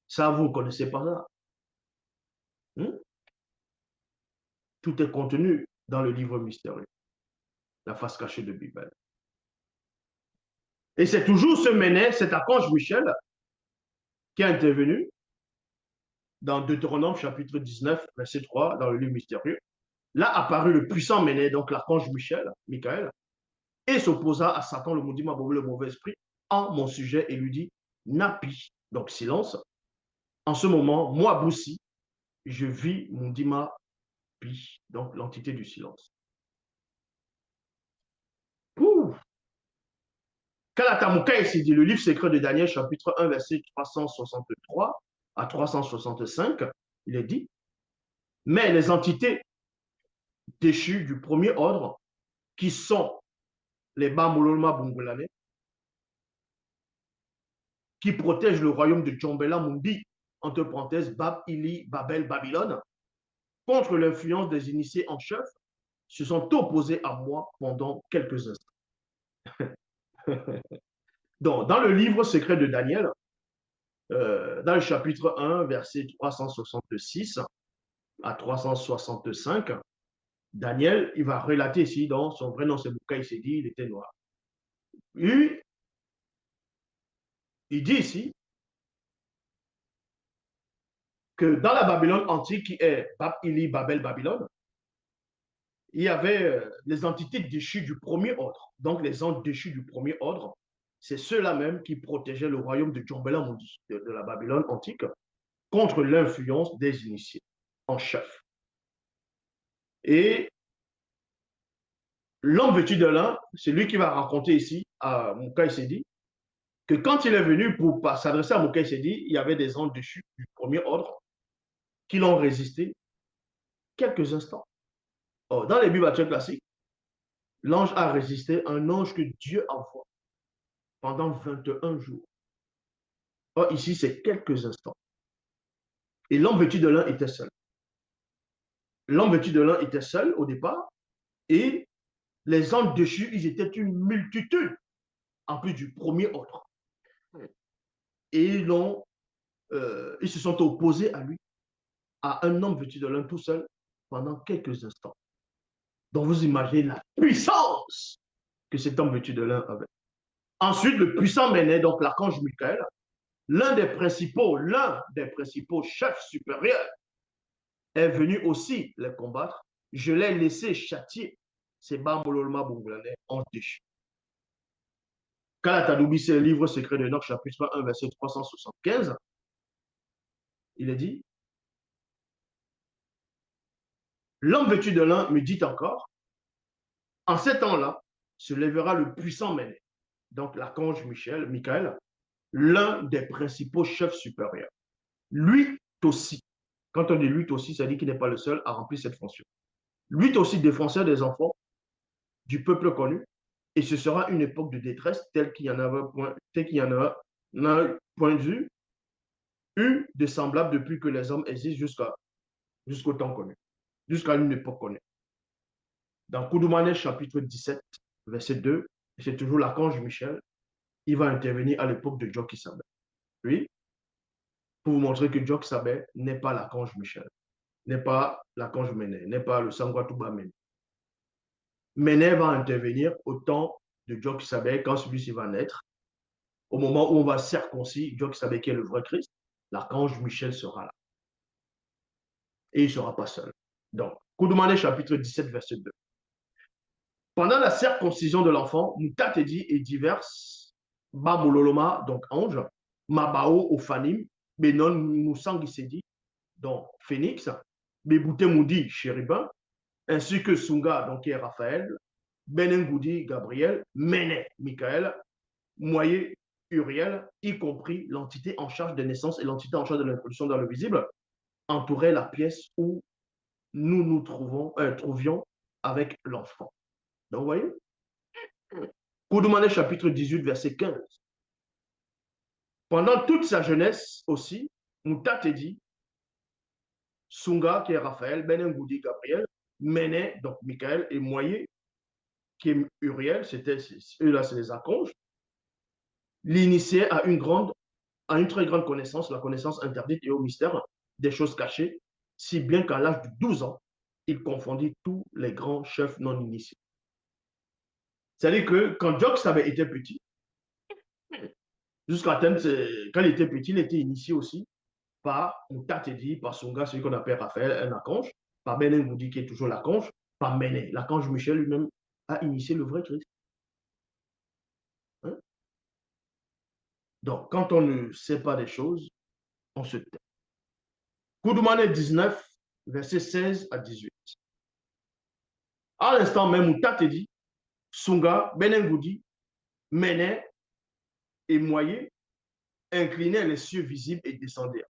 Ça, vous ne connaissez pas ça. Hmm? Tout est contenu dans le livre mystérieux, la face cachée de Bible. Et c'est toujours ce Ménet, cet archange Michel, qui est intervenu dans Deutéronome chapitre 19, verset 3, dans le livre mystérieux. Là apparut le puissant Ménet, donc l'archange Michael, et s'opposa à Satan, le maudit, le mauvais esprit, en mon sujet, et lui dit, Napi, donc silence. En ce moment, moi, Boussi, je vis mon Dima Pi, donc l'entité du silence. Ouh. Kalatamouka s'est dit, le livre secret de Daniel, chapitre 1, verset 363 à 365, il est dit, mais les entités déchues du premier ordre, qui sont les Bamololma Bungulane, qui protègent le royaume de Djombela Mundi, entre parenthèses, Bab, Ili, Babel, Babylone, contre l'influence des initiés en chef, se sont opposés à moi pendant quelques instants. Donc, dans le livre secret de Daniel, dans le chapitre 1, verset 366 à 365, Daniel, il va relater ici, dans son vrai nom, c'est Bouka, il s'est dit, il était noir. Il dit ici que dans la Babylone antique, qui est Bab, Ili, Babel, Babylone, il y avait les entités déchues du premier ordre. Donc, les anges déchus du premier ordre, c'est ceux-là même qui protégeaient le royaume de Djombela Mundi, de la Babylone antique, contre l'influence des initiés en chef. Et l'homme vêtu de lin, c'est lui qui va raconter ici à Moukaï Sedi que quand il est venu pour s'adresser à Moukaï Sedi, il y avait des anges déchus du premier ordre qui l'ont résisté quelques instants. Or, dans les Bibles classiques, l'ange a résisté, un ange que Dieu envoie pendant 21 jours. Or, ici, c'est quelques instants. Et l'homme vêtu de lin était seul. L'homme vêtu de lin était seul au départ, et les anges déchus, ils étaient une multitude, en plus du premier ordre. Et ils se sont opposés à lui, à un homme vêtu de lin tout seul, pendant quelques instants. Donc, vous imaginez la puissance que cet homme vêtu de lin avait. Ensuite, le puissant Ménet, donc l'archange Michael, l'un des principaux chefs supérieurs, est venu aussi les combattre. Je l'ai laissé châtier ces Bambololma Bongolais en déchu. Kalatadoubi, c'est le livre secret de Enoch, chapitre 1, verset 375. Il est dit, l'homme vêtu de lin me dit encore, en ces temps-là, se lèvera le puissant Ménet, donc l'archange Michael, l'un des principaux chefs supérieurs. Lui aussi, quand on dit lui aussi, ça dit qu'il n'est pas le seul à remplir cette fonction. Lui aussi, défenseur des enfants, du peuple connu, et ce sera une époque de détresse telle qu'il y en a un point de vue, eu de semblable depuis que les hommes existent jusqu'au temps connu, jusqu'à une époque connue. Dans Koudoumane, chapitre 17, verset 2, c'est toujours l'archange Michel, il va intervenir à l'époque de Djoki Sabé. Oui, pour vous montrer que Djoki Sabé n'est pas l'archange Michel, n'est pas l'archange Méné, n'est pas le Sangwatouba Méné. Méné va intervenir au temps de Djoki Sabé quand celui-ci va naître. Au moment où on va circoncire Djoki Sabé qui est le vrai Christ, l'archange Michel sera là. Et il ne sera pas seul. Donc, Koudoumane chapitre 17, verset 2. Pendant la circoncision de l'enfant, Moutatedi et divers Bamololoma, donc ange, Mabao, Ophanim, Benon, Moussangisedi, donc Phénix, Beboute Moudi, Chérubin, ainsi que Sunga, donc qui est Raphaël, Benengoudi, Gabriel, Méné, Michael, Moyer, Uriel, y compris l'entité en charge des naissances et l'entité en charge de l'introduction dans le visible, entouraient la pièce où nous nous trouvions avec l'enfant. Donc, vous voyez, Koudoumane chapitre 18, verset 15. Pendant toute sa jeunesse aussi, Moutate dit, Sunga, qui est Raphaël, Benengoudi, Gabriel, Méné, donc Michael, et Moyer, qui est Uriel, eux là, c'est les archanges, l'initiaient à une grande à une très grande connaissance, la connaissance interdite et au mystère des choses cachées, si bien qu'à l'âge de 12 ans, il confondit tous les grands chefs non initiés. C'est-à-dire que quand Jox avait été petit, jusqu'à atteindre, quand il était petit, il était initié aussi par Moutatedi, par son gars, celui qu'on appelle Raphaël, un archange, par Benin Goudi, qui est toujours l'archange, par Méné. L'archange Michel lui-même a initié le vrai Christ. Hein? Donc, quand on ne sait pas des choses, on se tait. Koudoumane 19, versets 16 à 18. À l'instant même, Moutatedi, Sunga, Benin Goudi, Méné et Moyer inclinaient les cieux visibles et descendaient.